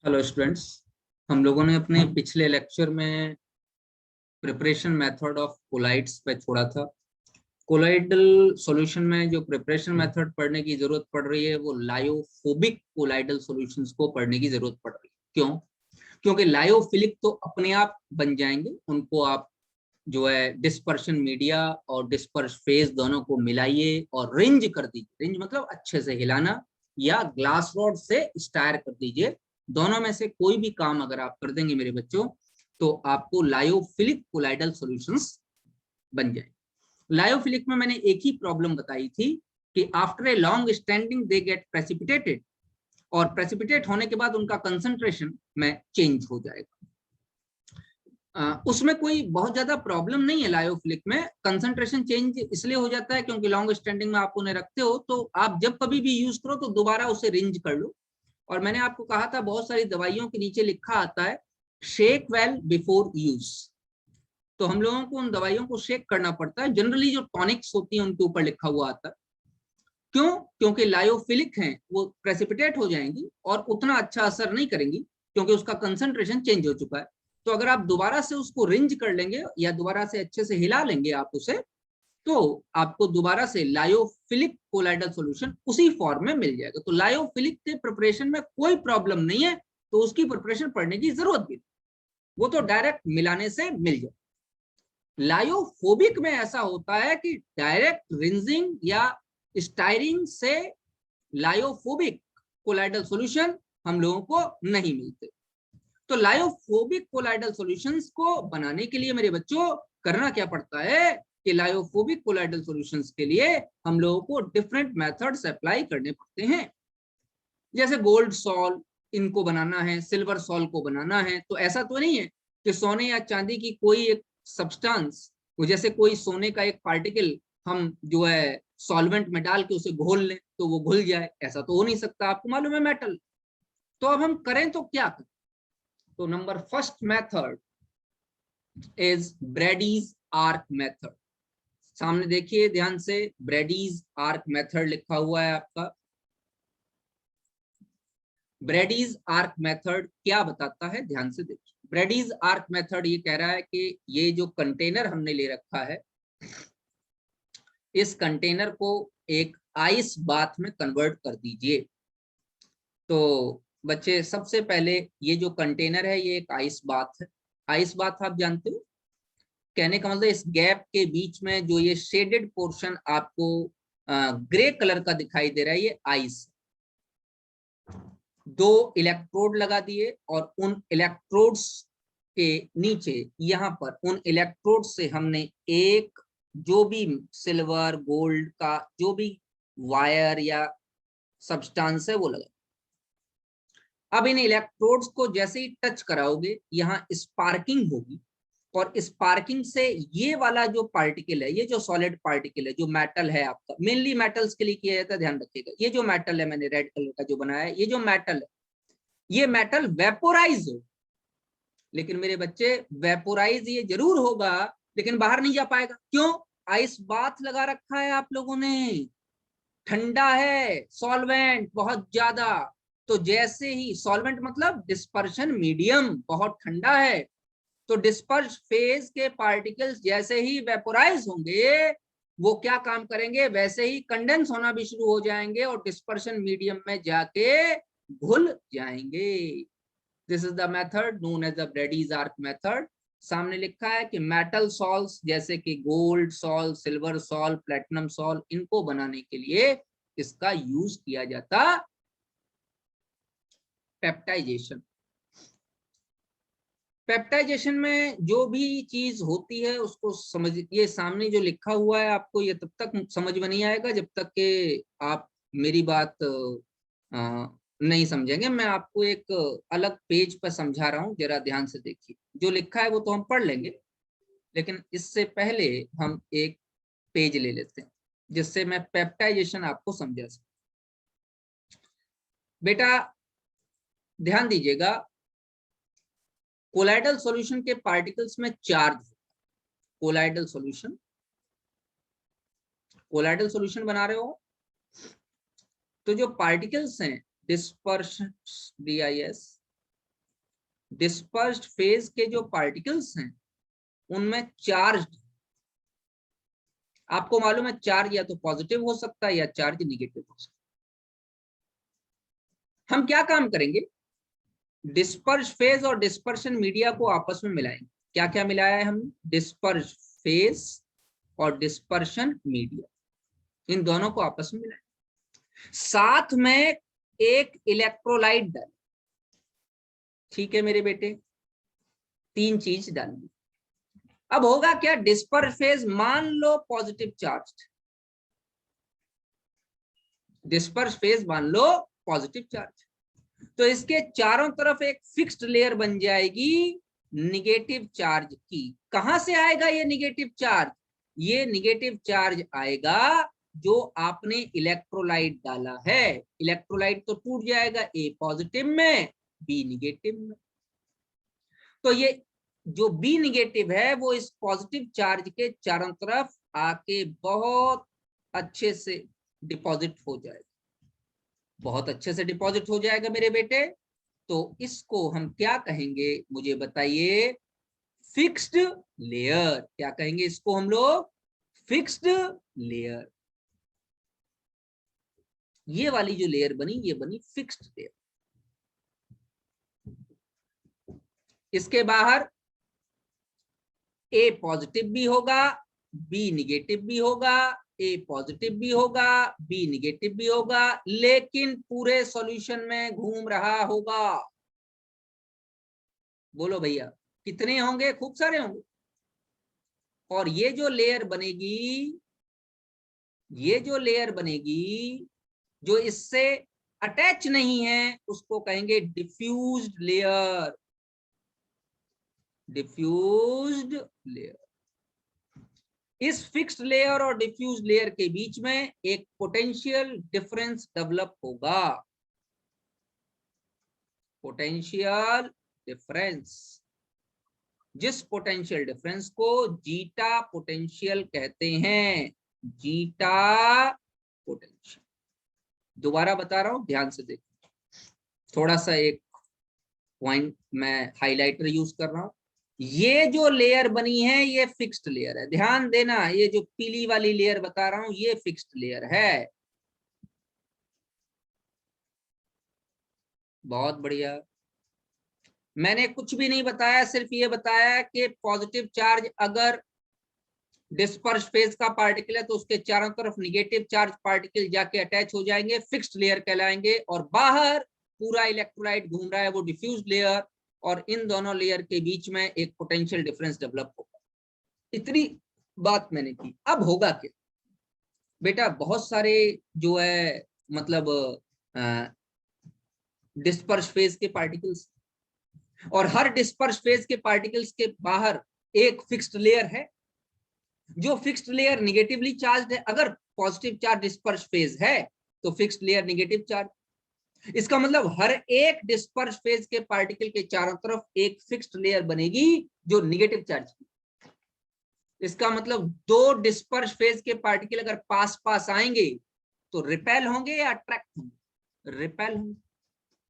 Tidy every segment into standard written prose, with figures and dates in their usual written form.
Hello students. हम लोगों ने अपने पिछले लेक्चर में प्रिपरेशन मेथड ऑफ कोलाइड्स पे छोड़ा था। कोलाइडल सॉल्यूशन में जो प्रिपरेशन मेथड पढ़ने की जरूरत पड़ रही है वो लायोफोबिक कोलाइडल सॉल्यूशंस को पढ़ने की जरूरत पड़ रही है। क्यों? क्योंकि लायोफिलिक तो अपने आप बन जाएंगे, उनको आप जो है डिस्पर्शन मीडिया और डिस्पर्स फेज दोनों को मिलाइए और रिंज कर दीजिए। रिंज मतलब अच्छे से हिलाना, या ग्लास रॉड से स्टायर कर दीजिए। दोनों में से कोई भी काम अगर आप कर देंगे मेरे बच्चों, तो आपको लायोफिलिक कोलाइडल सॉल्यूशंस बन जाए। लायोफिलिक में मैंने एक ही प्रॉब्लम बताई थी कि after a long standing they get precipitated, और प्रेसिपिटेट होने के बाद उनका कंसंट्रेशन में चेंज हो जाएगा। उसमें कोई बहुत ज्यादा प्रॉब्लम नहीं है। लायोफिलिक में कंसंट्रेशन चेंज इसलिए हो जाता है क्योंकि लॉन्ग स्टैंडिंग में आप उन्हें रखते हो, तो आप जब कभी भी यूज करो तो दोबारा उसे रिंज कर लो। और मैंने आपको कहा था बहुत सारी दवाइयों के नीचे लिखा आता है शेक वेल बिफोर यूज, तो हम लोगों को उन दवाइयों को शेक करना पड़ता है। जनरली जो टॉनिक्स होती है उनके ऊपर लिखा हुआ आता है। क्यों? क्योंकि लायोफिलिक हैं, वो प्रेसिपिटेट हो जाएंगी और उतना अच्छा असर नहीं करेंगी क्योंकि उसका कंसंट्रेशन चेंज हो चुका है। तो अगर आप दोबारा से उसको रिंज कर लेंगे या दोबारा से अच्छे से हिला लेंगे आप उसे, तो आपको दोबारा से लायोफिलिक कोलाइडल सॉल्यूशन उसी फॉर्म में मिल जाएगा। तो लायोफिलिक के प्रिपरेशन में कोई प्रॉब्लम नहीं है, तो उसकी प्रिपरेशन पढ़ने की जरूरत भी नहीं, वो तो डायरेक्ट मिलाने से मिल जाए। लायोफोबिक में ऐसा होता है कि डायरेक्ट रिंजिंग या स्टायरिंग से लायोफोबिक कोलाइडल सॉल्यूशन हम लोगों को नहीं मिलते। तो लायोफोबिक कोलाइडल सॉल्यूशंस को बनाने के लिए मेरे बच्चों करना क्या पड़ता है कि लायोफोबिक कोलाइडल सॉल्यूशंस के लिए हम लोगों को डिफरेंट मेथड्स अप्लाई करने पड़ते हैं। जैसे गोल्ड सॉल्व इनको बनाना है, सिल्वर सॉल्व को बनाना है, तो ऐसा तो नहीं है कि सोने या चांदी की कोई एक सब्सटेंस, जैसे कोई सोने का एक पार्टिकल हम जो है सॉल्वेंट में डाल के उसे घोल लें तो वो घुल जाए, ऐसा तो हो नहीं सकता। आपको मालूम है मेटल। तो अब हम करें तो क्या करें? तो number first method is Bredig's arc method. सामने देखिए ध्यान से, ब्रैडीज आर्क मेथड लिखा हुआ है आपका। ब्रैडीज आर्क मेथड क्या बताता है, ध्यान से देखिए। ब्रैडीज आर्क मेथड ये कह रहा है कि ये जो कंटेनर हमने ले रखा है, इस कंटेनर को एक आइस बाथ में कन्वर्ट कर दीजिए। तो बच्चे सबसे पहले ये जो कंटेनर है ये एक आइस बाथ है। आइस बाथ आप जानते हो, कहने का मतलब इस गैप के बीच में जो ये शेडेड पोर्शन आपको ग्रे कलर का दिखाई दे रहा है, ये आइस। दो इलेक्ट्रोड लगा दिए और उन इलेक्ट्रोड्स के नीचे यहाँ पर उन इलेक्ट्रोड से हमने एक जो भी सिल्वर गोल्ड का जो भी वायर या सब्सटेंस है वो लगा। अब इन इलेक्ट्रोड्स को जैसे ही टच कराओगे यहाँ स्पार्किंग होगी, और स्पार्किंग से ये वाला जो पार्टिकल है, ये जो सॉलिड पार्टिकल है, जो मेटल है आपका, मेनली मेटल्स के लिए किया जाता है, ध्यान रखिएगा। ये जो मेटल है मैंने रेड कलर का जो बनाया है, ये जो मेटल है, ये मेटल वेपोराइज हो। लेकिन मेरे बच्चे वेपोराइज ये जरूर होगा लेकिन बाहर नहीं जा पाएगा। क्यों? आइस बाथ लगा रखा है आप लोगों ने, ठंडा है, सॉल्वेंट बहुत ज्यादा। तो जैसे ही सॉल्वेंट मतलब डिस्पर्शन मीडियम बहुत ठंडा है, तो डिस्पर्स फेज के पार्टिकल्स जैसे ही वेपोराइज होंगे वो क्या काम करेंगे, वैसे ही कंडेंस होना भी शुरू हो जाएंगे और डिस्पर्शन मीडियम में जाके घुल जाएंगे। This is the method known as the Bredig's arc method. सामने लिखा है कि मेटल सॉल्ट्स जैसे कि gold salt, silver salt, platinum salt, इनको बनाने के लिए इसका यूज किया जाता पेप्टाइजेशन। पेप्टाइजेशन में जो भी चीज होती है उसको समझ, ये सामने जो लिखा हुआ है आपको ये तब तक समझ में नहीं आएगा जब तक कि आप मेरी बात नहीं समझेंगे। मैं आपको एक अलग पेज पर समझा रहा हूँ, जरा ध्यान से देखिए। जो लिखा है वो तो हम पढ़ लेंगे, लेकिन इससे पहले हम एक पेज ले लेते हैं जिससे मैं पेप्टाइजेशन आपको समझा सकूं। बेटा ध्यान दीजिएगा, कोलाइडल सॉल्यूशन के पार्टिकल्स में चार्ज होता है। कोलाइडल सॉल्यूशन, कोलाइडल सॉल्यूशन बना रहे हो तो जो पार्टिकल्स हैं डिस्पर्स DIS, डिस्पर्स्ड फेज के जो पार्टिकल्स हैं उनमें चार्ज, आपको मालूम है चार्ज या तो पॉजिटिव हो सकता है या चार्ज निगेटिव हो सकता है। हम क्या काम करेंगे, डिस्पर्स फेज और डिस्पर्शन मीडिया को आपस में मिलाएंगे। क्या क्या मिलाया है हमने, डिस्पर्स फेज और डिस्पर्शन मीडिया, इन दोनों को आपस में मिलाएंगे, साथ में एक इलेक्ट्रोलाइट डालें। ठीक है मेरे बेटे, तीन चीज डालेंगे। अब होगा क्या, डिस्पर्स फेज मान लो पॉजिटिव चार्ज, डिस्पर्स फेज मान लो पॉजिटिव चार्ज, तो इसके चारों तरफ एक फिक्स्ड लेयर बन जाएगी निगेटिव चार्ज की। कहां से आएगा ये निगेटिव चार्ज, ये निगेटिव चार्ज आएगा जो आपने इलेक्ट्रोलाइट डाला है। इलेक्ट्रोलाइट तो टूट जाएगा, ए पॉजिटिव में बी निगेटिव में, तो ये जो बी निगेटिव है वो इस पॉजिटिव चार्ज के चारों तरफ आके बहुत अच्छे से डिपॉजिट हो जाएगा, बहुत अच्छे से डिपॉजिट हो जाएगा मेरे बेटे। तो इसको हम क्या कहेंगे मुझे बताइए, फिक्स्ड लेयर। क्या कहेंगे इसको हम लोग, फिक्स्ड लेयर। ये वाली जो लेयर बनी ये बनी फिक्स्ड लेयर। इसके बाहर ए पॉजिटिव भी होगा, बी निगेटिव भी होगा, ए पॉजिटिव भी होगा, बी निगेटिव भी होगा, लेकिन पूरे सॉल्यूशन में घूम रहा होगा। बोलो भैया कितने होंगे, खूब सारे होंगे। और ये जो लेयर बनेगी, ये जो लेयर बनेगी जो इससे अटैच नहीं है उसको कहेंगे डिफ्यूज्ड लेयर, डिफ्यूज्ड लेयर। इस फिक्स्ड लेयर और डिफ्यूज लेयर के बीच में एक पोटेंशियल डिफरेंस डेवलप होगा, पोटेंशियल डिफरेंस, जिस पोटेंशियल डिफरेंस को जीटा पोटेंशियल कहते हैं, जीटा पोटेंशियल। दोबारा बता रहा हूं, ध्यान से देखो, थोड़ा सा एक पॉइंट मैं हाइलाइटर यूज कर रहा हूं। ये जो लेयर बनी है ये फिक्स्ड लेयर है, ध्यान देना, ये जो पीली वाली लेयर बता रहा हूं ये फिक्स्ड लेयर है। बहुत बढ़िया, मैंने कुछ भी नहीं बताया, सिर्फ ये बताया कि पॉजिटिव चार्ज अगर डिस्पर्स फेज का पार्टिकल है तो उसके चारों तरफ निगेटिव चार्ज पार्टिकल जाके अटैच हो जाएंगे, फिक्स्ड लेयर कहलाएंगे, और बाहर पूरा इलेक्ट्रोलाइट घूम रहा है वो डिफ्यूज लेयर, और इन दोनों लेयर के बीच में एक पोटेंशियल डिफरेंस डेवलप होगा। इतनी बात मैंने की। अब होगा क्या बेटा, बहुत सारे जो है मतलब डिस्पर्स फेज के पार्टिकल्स, और हर डिस्पर्स फेज के पार्टिकल्स के बाहर एक फिक्स्ड लेयर है, जो फिक्स्ड लेयर निगेटिवली चार्ज है। अगर पॉजिटिव चार्ज डिस्पर्स फेज है तो फिक्स्ड लेयर निगेटिव चार्ज, इसका मतलब हर एक डिस्पर्स फेज के पार्टिकल के चारों तरफ एक फिक्स्ड लेयर बनेगी जो निगेटिव चार्ज की। इसका मतलब दो डिस्पर्स फेज के पार्टिकल अगर पास पास आएंगे तो रिपेल होंगे या अट्रैक्ट होंगे, रिपेल होंगे,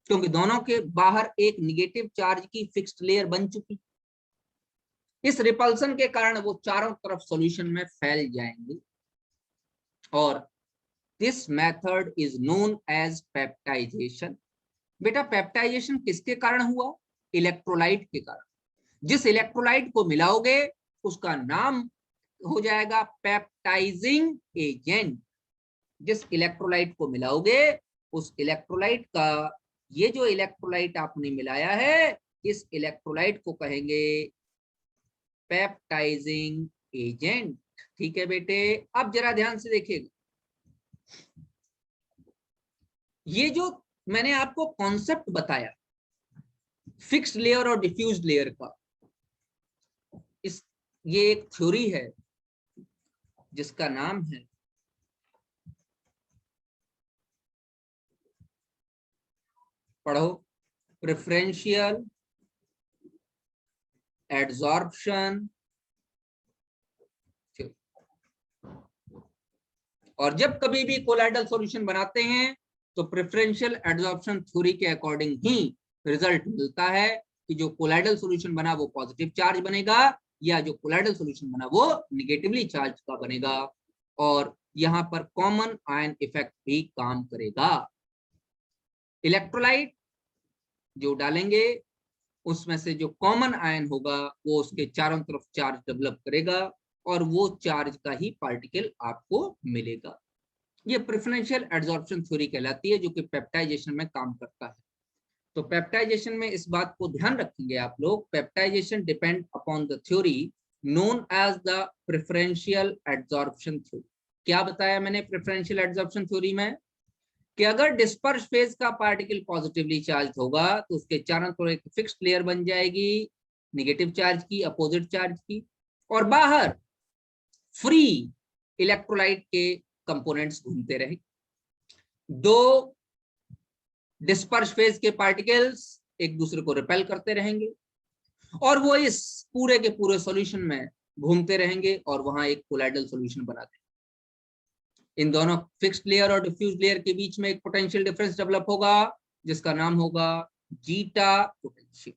क्योंकि दोनों के बाहर एक निगेटिव चार्ज की फिक्स्ड लेयर बन चुकी। इस रिपल्सन के कारण वो चारों तरफ सॉल्यूशन में फैल जाएंगे, और this method is known as peptization. बेटा पेप्टाइजेशन किसके कारण हुआ, इलेक्ट्रोलाइट के कारण। जिस इलेक्ट्रोलाइट को मिलाओगे उसका नाम हो जाएगा पेप्टाइजिंग एजेंट। जिस इलेक्ट्रोलाइट को मिलाओगे उस इलेक्ट्रोलाइट का, ये जो इलेक्ट्रोलाइट आपने मिलाया है इस इलेक्ट्रोलाइट को कहेंगे पेप्टाइजिंग एजेंट। ठीक है बेटे, अब जरा ध्यान से देखिएगा, ये जो मैंने आपको कॉन्सेप्ट बताया फिक्स्ड लेयर और डिफ्यूज्ड लेयर का, इस ये एक थ्योरी है जिसका नाम है पढ़ो, प्रेफरेंशियल एडजॉर्प्शन। और जब कभी भी कोलाइडल सॉल्यूशन बनाते हैं तो प्रेफरेंशियल एडजॉर्प्शन थ्योरी के अकॉर्डिंग ही रिजल्ट मिलता है, कि जो कोलाइडल सॉल्यूशन बना वो पॉजिटिव चार्ज बनेगा या जो कोलाइडल सॉल्यूशन बना वो निगेटिवली चार्ज का बनेगा, और यहाँ पर कॉमन आयन इफेक्ट भी काम करेगा। इलेक्ट्रोलाइट जो डालेंगे उसमें से जो कॉमन आयन होगा वो उसके चारों तरफ चार्ज डेवलप करेगा और वो चार्ज का ही पार्टिकल आपको मिलेगा। ये प्रेफरेंशियल एडसॉर्प्शन थ्योरी कहलाती है, जो कि पेप्टाइजेशन में काम करता है। तो पेप्टाइजेशन में इस बात को ध्यान रखेंगे आप लोग, peptization depend upon the theory known as the preferential adsorption theory. क्या बताया मैंने प्रेफरेंशियल एडसॉर्प्शन थ्योरी में कि अगर डिस्पर्स फेज का पार्टिकल पॉजिटिवली चार्ज होगा तो उसके चारों तरफ एक फिक्स्ड लेयर बन जाएगी नेगेटिव चार्ज की, अपोजिट चार्ज की, और बाहर फ्री इलेक्ट्रोलाइट के कंपोनेंट्स घूमते रहे। दो डिस्पर्स फेज के पार्टिकल्स एक दूसरे को रिपेल करते रहेंगे और वो इस पूरे के पूरे सॉल्यूशन में घूमते रहेंगे और वहां एक कोलाइडल सॉल्यूशन बनाते हैं। इन दोनों फिक्स्ड लेयर और डिफ्यूज लेयर के बीच में एक पोटेंशियल डिफरेंस डेवलप होगा जिसका नाम होगा जीटा पोटेंशियल।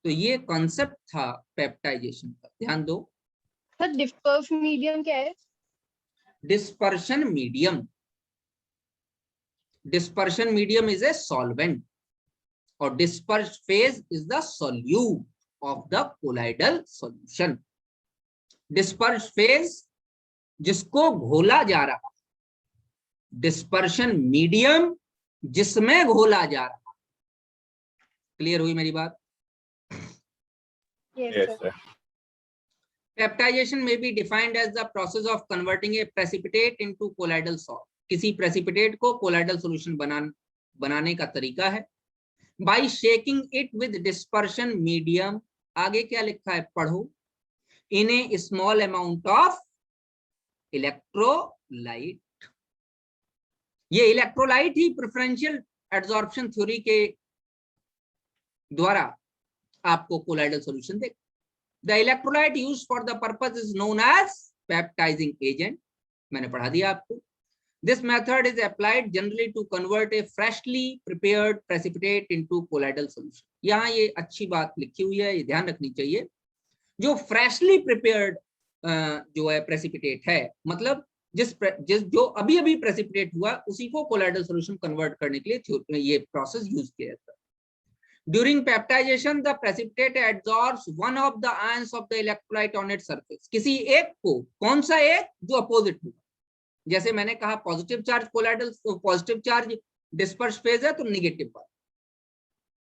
तो ये कॉन्सेप्ट था पेप्टाइजेशन का, ध्यान दो। सर डिस्पर्स मीडियम क्या है? Dispersion medium, dispersion medium is a solvent or dispersed phase is the solute of the colloidal solution. dispersed phase जिसको घोला जा रहा, dispersion medium जिसमें घोला जा रहा। क्लियर हुई मेरी बात? Yes, sir. Peptidation may be defined as the process of converting a precipitate into colloidal salt. किसी प्रेसिपिटेट को कोलाइडल सॉल्यूशन बनाने का तरीका है by shaking it with dispersion medium. आगे क्या लिखा है पढ़ो, in a small amount of electrolyte. ये इलेक्ट्रोलाइट ही प्रेफरेंशियल एडसॉर्प्शन थ्योरी के द्वारा आपको कोलाइडल सॉल्यूशन दे। The electrolyte used for the purpose is known as peptizing agent, मैंने पढ़ा दिया आपको। This method is applied generally to convert a freshly prepared precipitate into colloidal solution. यहाँ ये अच्छी बात लिखी हुई है, ये ध्यान रखनी चाहिए। जो freshly prepared जो है precipitate है, मतलब जिस जो अभी अभी precipitate हुआ उसी को colloidal solution convert करने के लिए ये process यूज किया जाता है। During peptidation, the precipitate adsorbs one of the ions of the electrolyte on its surface. किसी एक को, कौन सा एक? जो opposite होगा। जैसे मैंने कहा positive charge colloidal, positive charge disperse phase है तो negative part.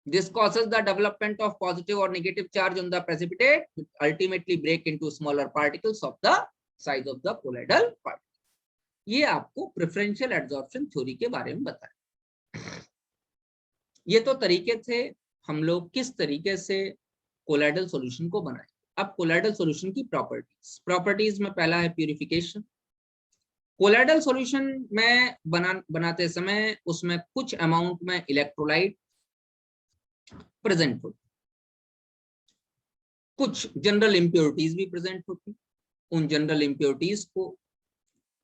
This causes the development of positive और negative charge on the precipitate ultimately break into smaller particles of the size of the colloidal particle. ये आपको preferential adsorption theory के बारे में बताया। ये तो तरीके थे हम लोग किस तरीके से कोलाइडल सॉल्यूशन को बनाए। अब कोलाइडल सॉल्यूशन की प्रॉपर्टीज में पहला है प्यूरिफिकेशन। कोलाइडल सॉल्यूशन में बनाते समय उसमें कुछ अमाउंट में इलेक्ट्रोलाइट प्रेजेंट होती, कुछ जनरल इंप्योरिटीज भी प्रेजेंट होती। उन जनरल इंप्योरिटीज को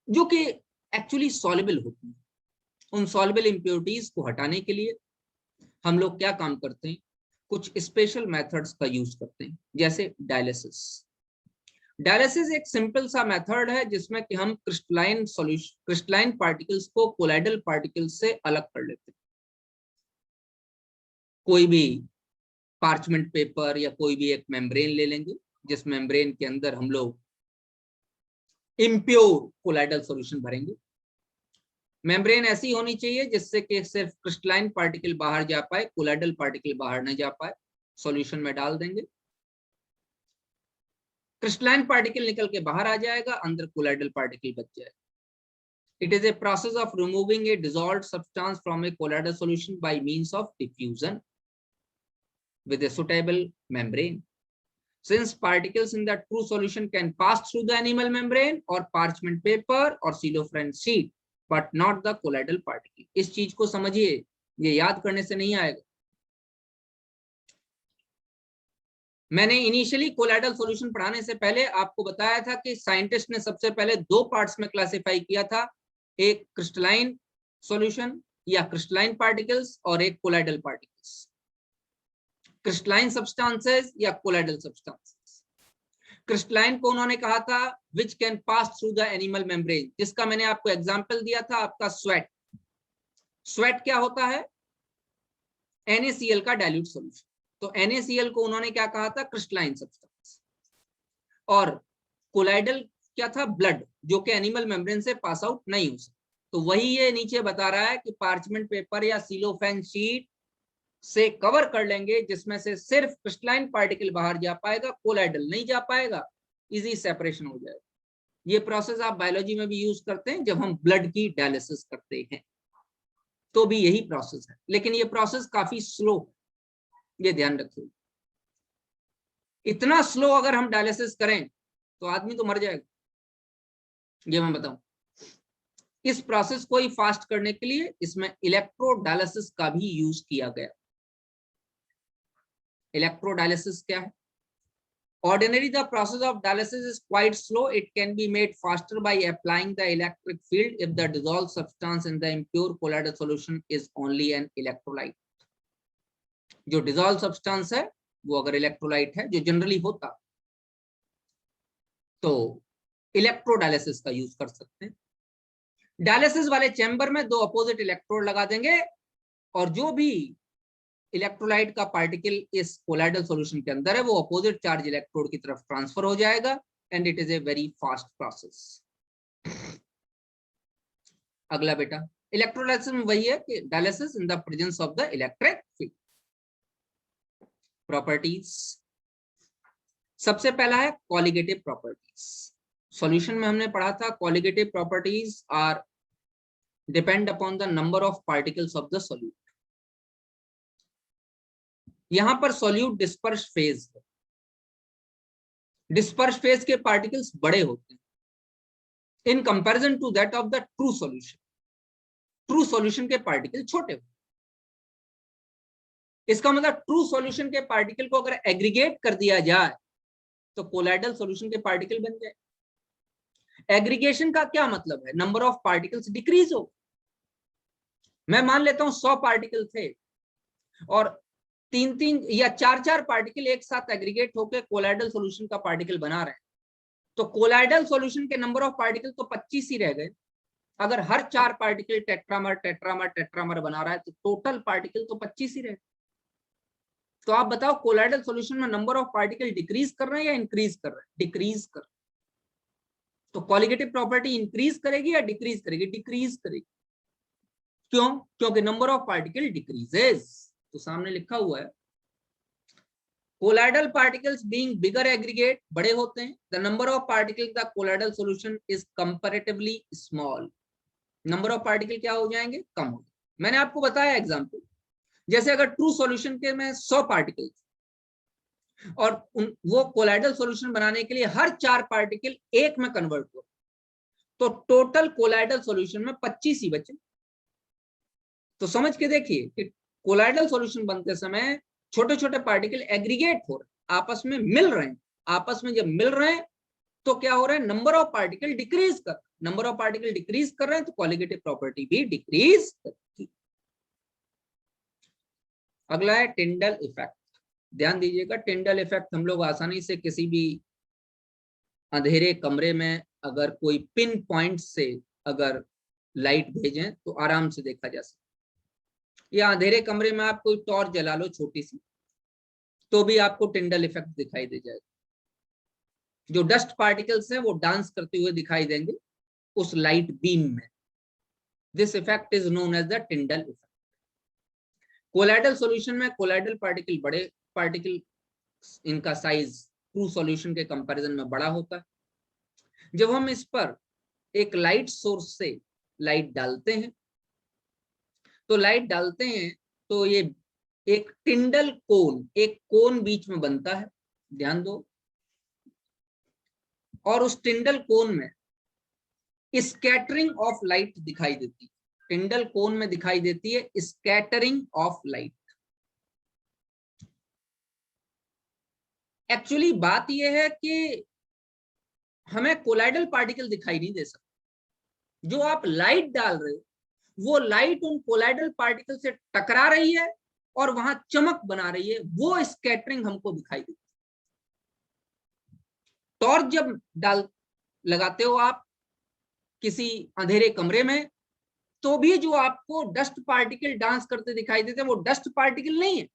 जो कि एक्चुअली सॉल्युबल होती है, उन सॉल्युबल इंप्योरिटीज को हटाने के लिए हम लोग क्या काम करते हैं, कुछ स्पेशल मेथड्स का यूज करते हैं, जैसे डायलिसिस। डायलिसिस एक सिंपल सा मेथड है जिसमें कि हम क्रिस्टलाइन पार्टिकल्स को कोलाइडल पार्टिकल्स से अलग कर लेते हैं। कोई भी पार्चमेंट पेपर या कोई भी एक मेम्ब्रेन ले लेंगे, जिस मेम्ब्रेन के अंदर हम लोग इम्प्योर कोलाइडल सॉल्यूशन भरेंगे। मेम्ब्रेन ऐसी होनी चाहिए जिससे कि सिर्फ क्रिस्टलाइन पार्टिकल बाहर जा पाए, कोलाइडल पार्टिकल बाहर न जा पाए। सॉल्यूशन में डाल देंगे, क्रिस्टलाइन पार्टिकल निकल के बाहर आ जाएगा, अंदर कोलाइडल पार्टिकल बच जाएगा। It is a process of removing a dissolved substance from a colloidal solution by means of diffusion with a suitable membrane. Since particles in the true solution can pass through the animal membrane or parchment paper or cellophane sheet, but not the colloidal particle. इस चीज को समझिए, ये याद करने से नहीं आएगा। मैंने इनिशियली कोलाइडल सॉल्यूशन पढ़ाने से पहले आपको बताया था कि साइंटिस्ट ने सबसे पहले दो पार्ट्स में क्लासिफाई किया था, एक क्रिस्टलाइन सॉल्यूशन या क्रिस्टलाइन पार्टिकल्स और एक कोलाइडल पार्टिकल्स। क्रिस्टलाइन सब्सटेंसेस या कोलाइडल सब्सटेंसेस। क्रिस्टलाइन को उन्होंने कहा था which can pass through the animal membrane, जिसका मैंने आपको एग्जांपल दिया था आपका स्वेट। स्वेट क्या होता है? NaCl का डाइल्यूट सॉल्यूशन। तो NaCl को उन्होंने क्या कहा था? Crystalline substance. और कोलाइडल क्या था? ब्लड, जो कि एनिमल मेम्ब्रेन से पास आउट नहीं हो सकता। तो वही ये नीचे बता रहा है कि पार्चमेंट पेपर या सिलोफेन शीट से कवर कर लेंगे, जिसमें से सिर्फ क्रिस्टलाइन पार्टिकल बाहर जा पाएगा, कोलाइडल नहीं जा पाएगा, इजी सेपरेशन हो जाएगा। ये प्रोसेस आप बायोलॉजी में भी यूज करते हैं जब हम ब्लड की डायलिसिस करते हैं, तो भी यही प्रोसेस है, लेकिन ये प्रोसेस काफी स्लो, ये ध्यान रखिए। इतना स्लो अगर हम डायलिसिस करें तो आदमी तो मर जाएगा, ये मैं बताऊं। इस प्रोसेस को ही फास्ट करने के लिए इसमें इलेक्ट्रोडायलिसिस का भी यूज किया गया। इलेक्ट्रोडायलिसिस क्या है? Ordinarily, the process of dialysis is quite slow. It can be made faster by applying the electric field if the dissolved substance in the impure colloidal solution is only an electrolyte. जो dissolved substance है वो अगर electrolyte है, जो generally होता, तो electrodialysis का use कर सकते हैं। डायलिसिस वाले चैम्बर में दो अपोजिट इलेक्ट्रोड लगा देंगे और जो भी इलेक्ट्रोलाइट का पार्टिकल इस कोलाइडल सॉल्यूशन के अंदर है वो अपोजिट चार्ज इलेक्ट्रोड की तरफ ट्रांसफर हो जाएगा and it is a very fast process. अगला बेटा, इलेक्ट्रोलाइसिस में वही है कि dialysis in the presence of the electric field. Properties, सबसे पहला है कॉलिगेटिव प्रॉपर्टीज। सॉल्यूशन में हमने पढ़ा था colligative properties are depend upon the number of particles of the solute. यहां पर सॉल्यूट डिस्पर्स फेज है, डिस्पर्स फेज के पार्टिकल्स बड़े होते हैं in comparison to that of the true solution. True solution के पार्टिकल छोटे होते हैं। इसका मतलब ट्रू सॉल्यूशन के पार्टिकल को अगर एग्रीगेट कर दिया जाए तो कोलाइडल सॉल्यूशन के पार्टिकल बन जाए। एग्रीगेशन का क्या मतलब है? नंबर ऑफ पार्टिकल्स डिक्रीज हो। मैं मान लेता हूं 100 पार्टिकल थे और 3-3 या 4-4 पार्टिकल एक साथ एग्रीगेट होकर कोलाइडल सॉल्यूशन का पार्टिकल बना रहे हैं, तो कोलाइडल सॉल्यूशन के नंबर ऑफ पार्टिकल तो 25 ही रह गए। अगर हर 4 पार्टिकल टेट्रामर टेट्रामर टेट्रामर बना रहा है तो टोटल पार्टिकल तो 25 ही रह गए। तो आप बताओ कोलाइडल सॉल्यूशन में नंबर ऑफ पार्टिकल डिक्रीज कर रहे हैं या इंक्रीज कर रहे हैं? डिक्रीज कर रहे हैं। तो कॉलिगेटिव प्रॉपर्टी इंक्रीज करेगी या डिक्रीज करेगी? डिक्रीज करेगी। क्यों? क्योंकि नंबर ऑफ पार्टिकल डिक्रीजेस। तो सामने लिखा हुआ है कोलाइडल पार्टिकल्स बीइंग बिगर एग्रीगेट, बड़े होते हैं, the number of particle in the colloidal solution is comparatively small. Number of particle क्या हो जाएंगे? कम हो जाएंगे। मैंने आपको बताया एग्जांपल, जैसे अगर ट्रू सॉल्यूशन के में 100 पार्टिकल और वो कोलाइडल सॉल्यूशन बनाने के लिए हर 4 पार्टिकल एक में कन्वर्ट हो, तो टोटल कोलाइडल सॉल्यूशन में 25 ही बचे। तो समझ के देखिए कि कोलाइडल सॉल्यूशन बनते समय छोटे छोटे पार्टिकल एग्रीगेट हो रहे हैं, आपस में मिल रहे हैं। आपस में जब मिल रहे हैं तो क्या हो रहा है? नंबर ऑफ पार्टिकल डिक्रीज कर, नंबर ऑफ पार्टिकल डिक्रीज कर रहे हैं तो कॉलिगेटिव प्रॉपर्टी भी डिक्रीज करती। अगला है टिंडल इफेक्ट। ध्यान दीजिएगा, टिंडल इफेक्ट हम लोग आसानी से किसी भी अंधेरे कमरे में अगर कोई पिन पॉइंट से अगर लाइट भेजें तो आराम से देखा जा सकता है। या अंधेरे कमरे में आप कोई टॉर्च जला लो छोटी सी, तो भी आपको टिंडल इफेक्ट दिखाई दे जाएगा। जो डस्ट पार्टिकल्स हैं वो डांस करते हुए दिखाई देंगे उस लाइट बीम में। This effect is known as the Tyndall effect. Colloidal solution में कोलाइडल पार्टिकल बड़े पार्टिकल, इनका साइज ट्रू सॉल्यूशन के कंपैरिजन में बड़ा होता है। जब हम इस पर एक लाइट सोर्स से लाइट डालते हैं तो ये एक टिंडल कोन, एक कोन बीच में बनता है, ध्यान दो। और उस टिंडल कोन में स्कैटरिंग ऑफ लाइट दिखाई देती है। टिंडल कोन में दिखाई देती है स्कैटरिंग ऑफ लाइट। एक्चुअली बात यह है कि हमें कोलाइडल पार्टिकल दिखाई नहीं दे सकते। जो आप लाइट डाल रहे हो वो लाइट उन कोलाइडल पार्टिकल से टकरा रही है और वहां चमक बना रही है, वो स्कैटरिंग हमको दिखाई देती है। टॉर्च जब लगाते हो आप किसी अंधेरे कमरे में, तो भी जो आपको डस्ट पार्टिकल डांस करते दिखाई देते हैं, वो डस्ट पार्टिकल नहीं है,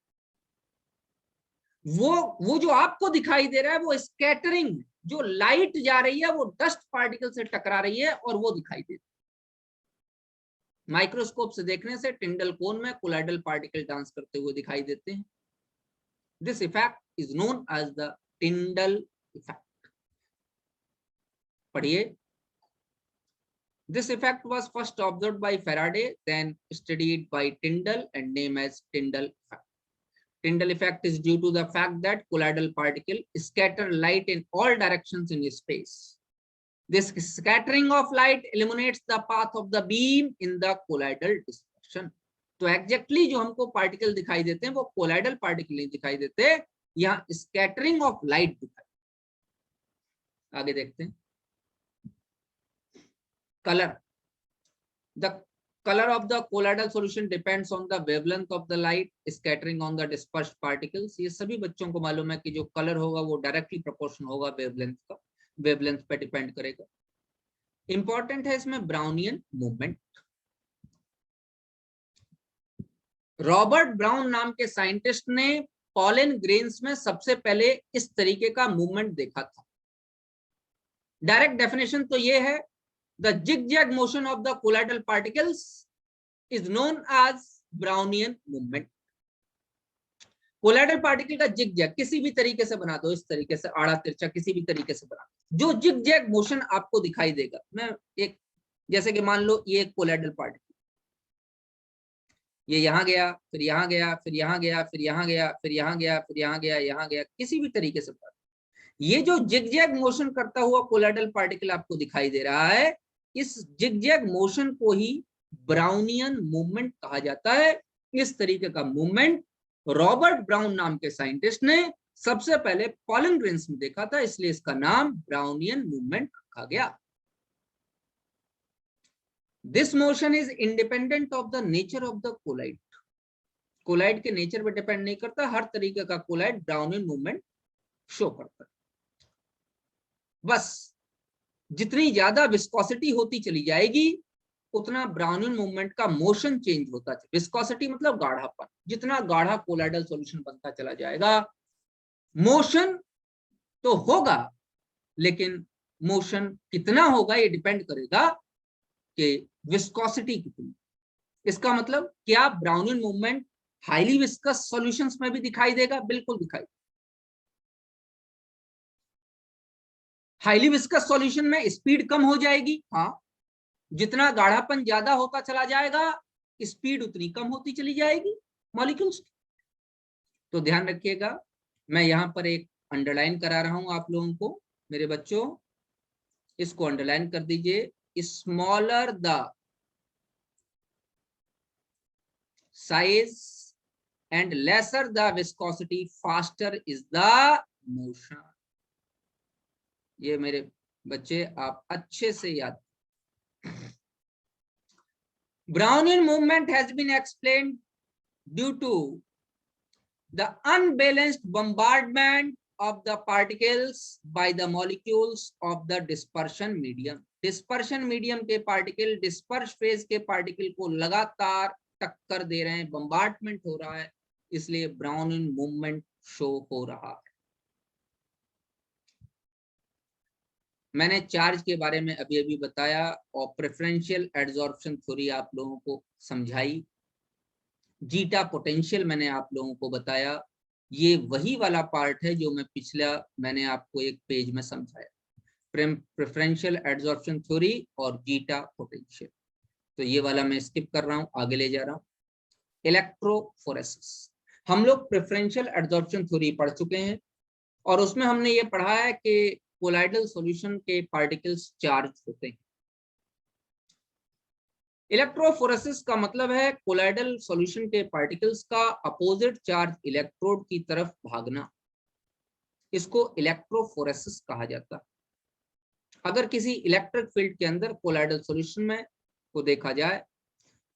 वो जो आपको दिखाई दे रहा है वो स्कैटरिंग, जो लाइट जा रही है वो डस्ट पार्टिकल से टकरा रही है और वो दिखाई देती है। माइक्रोस्कोप से देखने से टिंडल कोन में कोलाइडल पार्टिकल डांस करते हुए दिखाई देते हैं। This effect is known as the Tyndall effect. पढ़िए। This effect was first observed by Faraday, then studied by Tyndall and named as Tyndall effect. Tyndall effect is due to the fact that colloidal particles scatter light in all directions in space. This scattering of light illuminates the path of the beam in the colloidal dispersion. तो exactly जो हमको particle दिखाई देते हैं वो colloidal particle नहीं दिखाई देते, यहाँ स्कैटरिंग ऑफ लाइट दिखाई। आगे देखते हैं। Color. The color of the colloidal solution depends on the wavelength of the light scattering on the dispersed particles. ये सभी बच्चों को मालूम है कि जो कलर होगा वो डायरेक्टली प्रोपोर्शनल होगा वेवलेंथ का, वेवलेंथ पे डिपेंड करेगा। इंपॉर्टेंट है इसमें ब्राउनियन मूवमेंट। रॉबर्ट ब्राउन नाम के साइंटिस्ट ने पॉलन ग्रेन्स में सबसे पहले इस तरीके का मूवमेंट देखा था। डायरेक्ट डेफिनेशन तो ये है, the zigzag motion of the colloidal particles is known as Brownian movement. Colloidal particle का जिगजैग किसी भी तरीके से बना दो, इस तरीके से आड़ा तिरछा किसी भी तरीके से बना दो, जो जिगजैग मोशन आपको दिखाई देगा। मैं एक, जैसे कि मान लो ये एक कोलाइडल पार्टिकल, ये यहाँ गया, फिर यहाँ गया, फिर यहाँ गया, फिर यहाँ गया, फिर यहाँ गया, फिर यहाँ गया, यहाँ गया, किसी भी तरीके से बना। ये जो जिगजैग मोशन करता हुआ कोलाइडल पार्टिकल आपको दिखाई दे रहा है, इस जिगजैग मोशन को ही ब्राउनियन मूवमेंट कहा जाता है। इस तरीके का मूवमेंट रॉबर्ट ब्राउन नाम के साइंटिस्ट ने सबसे पहले पॉलन ग्रेन्स में देखा था, इसलिए इसका नाम ब्राउनियन मूवमेंट रखा गया। This motion is independent of the nature of the colloid. Colloid के नेचर पर डिपेंड नहीं करता, हर तरीके का कोलाइड ब्राउनियन मूवमेंट शो करता है। बस जितनी ज्यादा विस्कोसिटी होती चली जाएगी उतना ब्राउनियन मूवमेंट का मोशन चेंज होता है। विस्कोसिटी मतलब गाढ़ापन, जितना गाढ़ा कोलाइडल सॉल्यूशन बनता चला जाएगा, मोशन तो होगा, लेकिन मोशन कितना होगा ये डिपेंड करेगा कि विस्कोसिटी कितनी। इसका मतलब क्या Brownian movement highly viscous solutions में भी दिखाई देगा? बिल्कुल दिखाई। हाईली विस्कस सॉल्यूशन में स्पीड कम हो जाएगी, हाँ, जितना गाढ़ापन ज्यादा होता चला जाएगा स्पीड उतनी कम होती चली जाएगी मॉलिक्यूल्स की। तो ध्यान रखिएगा, मैं यहां पर एक अंडरलाइन करा रहा हूं आप लोगों को। मेरे बच्चों, इसको अंडरलाइन कर दीजिए। Smaller the size and lesser the viscosity faster is the motion. ये मेरे बच्चे आप अच्छे से याद। Brownian movement has been explained due to the unbalanced bombardment of the particles by the molecules of the dispersion medium. Dispersion medium के particle disperse phase के particle को लगातार टक्कर दे रहे हैं, बम्बार्डमेंट हो रहा है, इसलिए ब्राउनियन मूवमेंट शो हो रहा है। मैंने चार्ज के बारे में अभी अभी बताया और प्रेफरेंशियल एडजॉर्प्शन थ्योरी आप लोगों को समझाई। जीटा पोटेंशियल मैंने आप लोगों को बताया। ये वही वाला पार्ट है जो मैंने आपको एक पेज में समझाया, प्रेफरेंशियल एडजॉर्प्शन थ्योरी और जीटा पोटेंशियल। तो ये वाला मैं स्किप कर रहा हूँ, आगे ले जा रहा हूँ। इलेक्ट्रोफोरेसिस, हम लोग प्रेफरेंशियल एडजॉर्प्शन थ्योरी पढ़ चुके हैं और उसमें हमने ये पढ़ा है कि कोलाइडल सॉल्यूशन के पार्टिकल्स चार्ज होते हैं। इलेक्ट्रोफोरेसिस का मतलब है कोलाइडल सॉल्यूशन के पार्टिकल्स का अपोजिट चार्ज इलेक्ट्रोड की तरफ भागना। इसको इलेक्ट्रोफोरेसिस कहा जाता है। अगर किसी इलेक्ट्रिक फील्ड के अंदर कोलाइडल सॉल्यूशन में को देखा जाए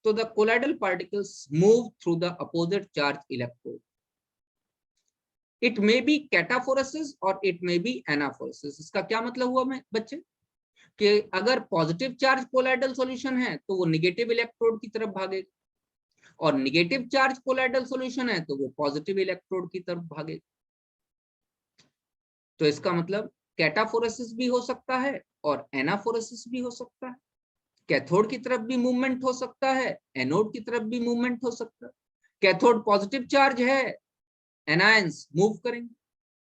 तो the colloidal particles move through the opposite charge electrode. It may be cataphoresis और इट मे बी एनाफोरेसिस. इसका क्या मतलब हुआ मैं बच्चे कि अगर पॉजिटिव चार्ज कोलाइडल सॉल्यूशन है तो वो निगेटिव इलेक्ट्रोड की तरफ भागेगा, और निगेटिव चार्ज कोलाइडल सॉल्यूशन है तो वो पॉजिटिव इलेक्ट्रोड की तरफ भागेगा. तो इसका मतलब कैटाफोरेसिस भी हो सकता है और एनाफोरेसिस भी हो सकता है. कैथोड की तरफ भी मूवमेंट हो सकता है, एनोड की तरफ भी मूवमेंट हो सकता है. कैथोड पॉजिटिव चार्ज है, एनायंस मूव करेंगे.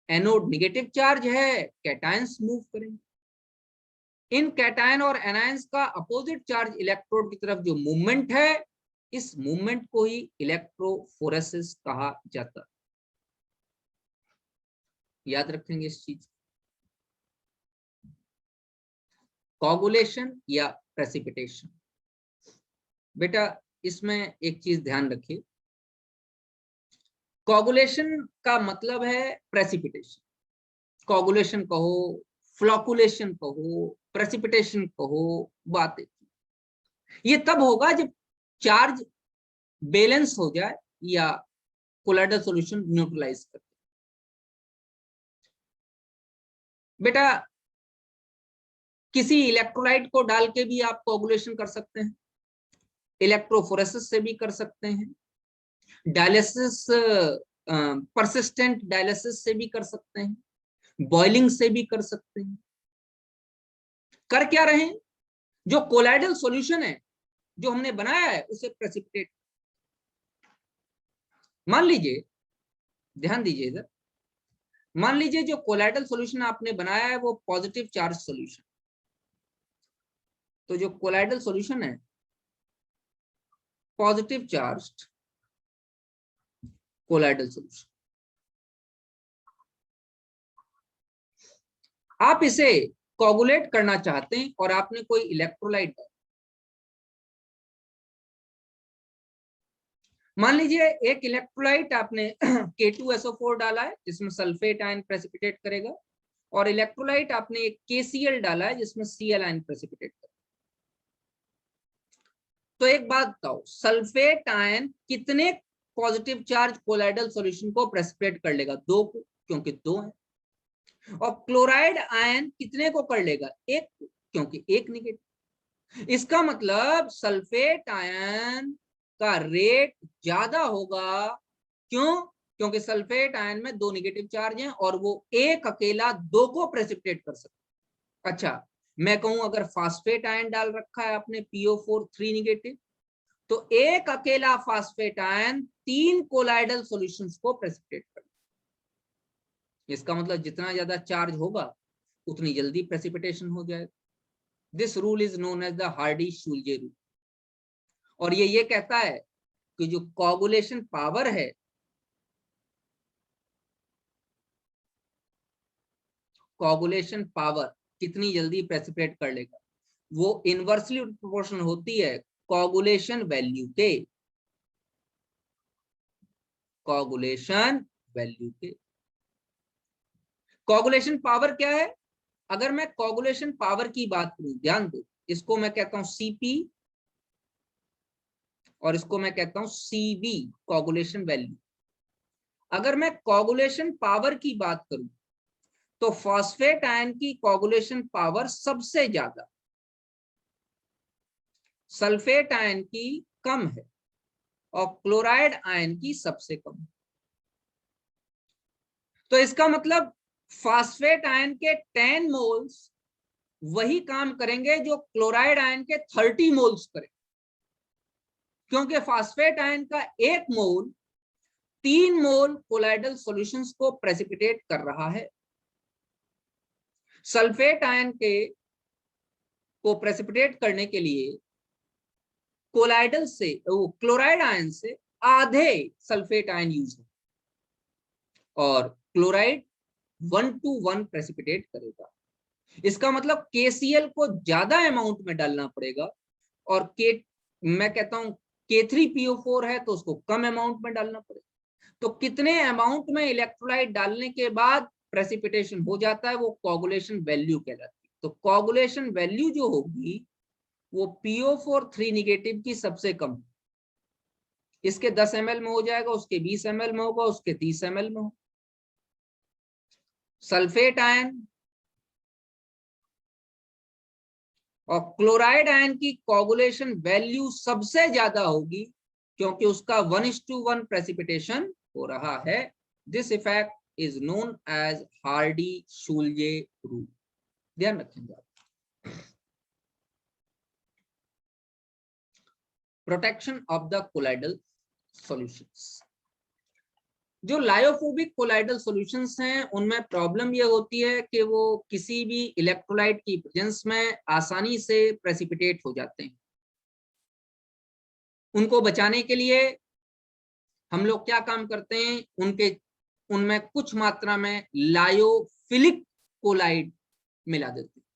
एनोड निगेटिव चार्ज है, कैटायंस मूव करेंगे. इन कैटायन और एनायंस का अपोजिट चार्ज इलेक्ट्रोड की तरफ जो मूवमेंट है, इस मूवमेंट को ही इलेक्ट्रोफोरेसिस कहा जाता है. याद रखेंगे इस चीज. कोगुलेशन या प्रेसिपिटेशन. बेटा इसमें एक चीज ध्यान रखिए, कोगुलेशन का मतलब है प्रेसिपिटेशन. कोगुलेशन कहो, फ्लॉकुलेशन कहो, प्रेसिपिटेशन कहो, बातें. ये तब होगा जब चार्ज बैलेंस हो जाए या कोलाइडल सॉल्यूशन न्यूट्रलाइज कर. बेटा किसी इलेक्ट्रोलाइट को डाल के भी आप कोगुलेशन कर सकते हैं, इलेक्ट्रोफोरेसिस से भी कर सकते हैं, डायलिसिस परसिस्टेंट डायलिसिस से भी कर सकते हैं, बॉइलिंग से भी कर सकते हैं. कर क्या रहे हैं, जो कोलाइडल सॉल्यूशन है जो हमने बनाया है उसे प्रेसिपिटेट. मान लीजिए, ध्यान दीजिए इधर, मान लीजिए जो कोलाइडल सॉल्यूशन आपने बनाया है वो पॉजिटिव चार्ज सॉल्यूशन. तो जो कोलाइडल सॉल्यूशन है पॉजिटिव चार्ज्ड कोलाइडल सॉल्यूशन, आप इसे कोगुलेट करना चाहते हैं और आपने कोई इलेक्ट्रोलाइट डाला. मान लीजिए एक इलेक्ट्रोलाइट आपने K2SO4 डाला है जिसमें सल्फेट आयन प्रेसिपिटेट करेगा, और इलेक्ट्रोलाइट आपने एक KCl डाला है जिसमें Cl आयन प्रेसिपिटेट करेगा. तो एक बात बताओ, सल्फेट आयन कितने पॉजिटिव चार्ज कोलाइडल सॉल्यूशन को प्रेसिपिटेट कर लेगा? 2 को, क्योंकि 2 है. और क्लोराइड आयन कितने को कर लेगा? 1 को, क्योंकि 1 निगेटिव. इसका मतलब सल्फेट आयन का रेट ज्यादा होगा. क्यों? क्योंकि सल्फेट आयन में 2 निगेटिव चार्ज हैं और वो एक अकेला 2 को प्रेसिपिटेट कर सकता. अच्छा, मैं कहूं अगर फास्फेट आयन डाल रखा है आपने PO4 3 निगेटिव, तो एक अकेला फास्फेट आयन 3 कोलाइडल सॉल्यूशंस को प्रेसिपिटेट कर. इसका मतलब जितना ज्यादा चार्ज होगा उतनी जल्दी प्रेसिपिटेशन हो जाएगा. This rule is known as the Hardy Schulze rule. और ये कहता है कि जो कोगुलेशन पावर है, कोगुलेशन पावर कितनी जल्दी प्रेसिपिटेट कर लेगा, वो इनवर्सली प्रोपोर्शनल होती है कोगुलेशन वैल्यू के. कोगुलेशन वैल्यू के. कोगुलेशन पावर क्या है? अगर मैं कोगुलेशन पावर की बात करूं, ध्यान दो, इसको मैं कहता हूं CP और इसको मैं कहता हूं CV, कोगुलेशन वैल्यू. अगर मैं कोगुलेशन पावर की बात करूं तो फॉस्फेट आयन की कोगुलेशन पावर सबसे ज्यादा, सल्फेट आयन की कम है और क्लोराइड आयन की सबसे कम है. तो इसका मतलब फॉस्फेट आयन के 10 मोल्स वही काम करेंगे जो क्लोराइड आयन के 30 मोल्स करें, क्योंकि फॉस्फेट आयन का 1 मोल 3 मोल कोलाइडल सॉल्यूशंस को प्रेसिपिटेट कर रहा है. सल्फेट आयन के को प्रेसिपिटेट करने के लिए कोलाइडल से, क्लोराइड आयन से आधे सल्फेट आयन यूज है और क्लोराइड 1 to 1 प्रेसिपिटेट करेगा. इसका मतलब KCl को ज्यादा अमाउंट में डालना पड़ेगा और मैं कहता हूं K3PO4 है तो उसको कम अमाउंट में डालना पड़ेगा. तो कितने अमाउंट में इलेक्ट्रोलाइट डालने के बाद प्रेसिपिटेशन हो जाता है, वो कोगुलेशन वैल्यू कहलाती है. तो कोगुलेशन वैल्यू जो होगी वो PO4 3 नेगेटिव की सबसे कम। इसके 10 ml में हो जाएगा, उसके 20 ml में होगा, उसके 30 ml में हो। सल्फेट आयन और क्लोराइड आयन की कोगुलेशन वैल्यू सबसे ज्यादा होगी क्योंकि उसका 1:1 प्रेसिपिटेशन हो रहा है। This effect is known as Hardy Schulze rule. ध्यान रखेंगे आप। Protection of the colloidal solutions. जो लायोफोबिक कोलाइडल सॉल्यूशंस हैं उनमें प्रॉब्लम ये होती है कि वो किसी भी इलेक्ट्रोलाइट की प्रेजेंस में आसानी से प्रेसिपिटेट हो जाते हैं। उनको बचाने के लिए हम लोग क्या काम करते हैं, उनमें कुछ मात्रा में लायोफिलिक कोलाइड मिला देते हैं।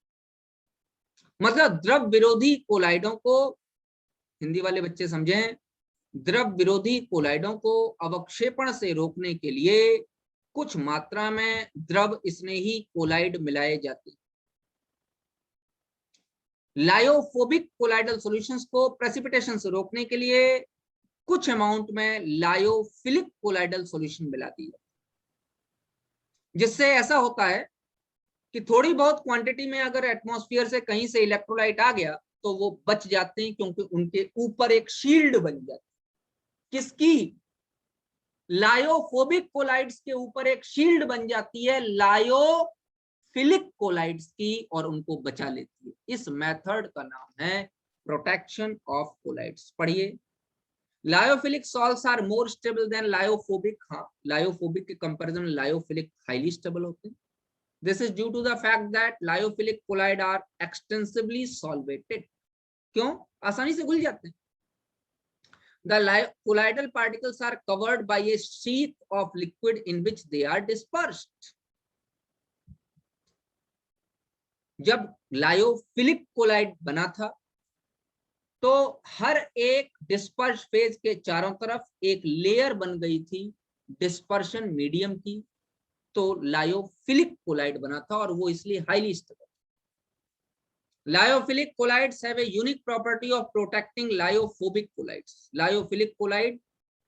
मतलब द्रव विरोधी कोलाइडों को, हिंदी वाले बच्चे समझें, द्रव विरोधी कोलाइडों को अवक्षेपण से रोकने के लिए कुछ मात्रा में द्रव स्नेही कोलाइड मिलाए जाते हैं। लायोफोबिक कोलाइडल सॉल्यूशंस को प्रेसिपिटेशन से रोकने के लिए कुछ अमाउंट में लायोफिलिक कोलाइडल सॉल्यूशन मिला दी है, जिससे ऐसा होता है कि थोड़ी बहुत क्वांटिटी में अगर एटमॉस्फेयर से कहीं से इलेक्ट्रोलाइट आ गया तो वो बच जाते हैं, क्योंकि उनके ऊपर एक शील्ड बन जाती है। किसकी? लायोफोबिक कोलाइड्स के ऊपर एक शील्ड बन जाती है लायोफिलिक कोलाइड्स की, और उनको बचा लेती है। इस मेथड का नाम है प्रोटेक्शन ऑफ कोलाइड्स। पढ़िए। Lyophilic salts are more stable than lyophobic. हाँ, लायोफोबिक के कंपैरिजन में लायोफिलिक हाईली स्टेबल होते हैं। This is due to the fact that lyophilic colloid are extensively solvated. क्यों? आसानी से घुल जाते हैं। The colloidal particles are covered by a sheath of liquid in which they are dispersed. जब लायोफिलिक कोलाइड बना था तो हर एक डिस्पर्स फेज के चारों तरफ एक लेयर बन गई थी डिस्पर्शन मीडियम की, तो लायोफिलिक कोलाइड बना था, और वो इसलिए highly stable. Lyophilic colloids have a unique property of protecting lyophobic colloids. Lyophilic colloid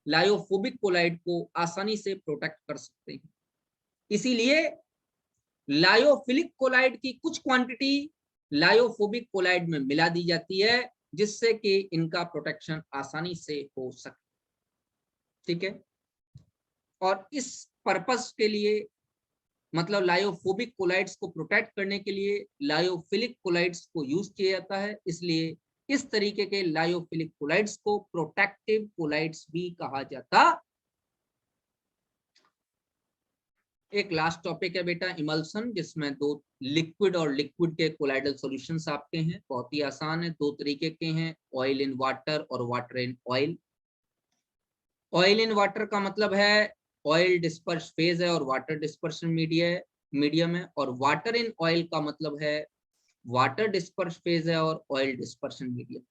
lyophobic colloid को आसानी से प्रोटेक्ट कर सकते हैं। इसीलिए लायोफिलिक कोलाइड की कुछ क्वांटिटी लायोफोबिक कोलाइड में मिला दी जाती है, जिससे कि इनका प्रोटेक्शन आसानी से हो सके। ठीक है। और इस पर्पस के लिए, मतलब लायोफोबिक कोलाइड्स को प्रोटेक्ट करने के लिए लायोफिलिक कोलाइड्स को यूज किया जाता है। इसलिए इस तरीके के लायोफिलिक कोलाइड्स को प्रोटेक्टिव कोलाइड्स भी कहा जाता। एक लास्ट टॉपिक है बेटा, इमल्सन, जिसमें दो लिक्विड और लिक्विड के कोलाइडल सॉल्यूशंस आपके हैं। बहुत ही आसान है, दो तरीके के हैं, ऑयल इन वाटर और water in oil. Oil in water का मतलब है ऑयल डिस्पर्स फेज है और वाटर डिस्पर्शन मीडियम है, और वाटर इन ऑयल का मतलब है वाटर डिस्पर्स फेज है और ऑयल डिस्पर्शन मीडियम।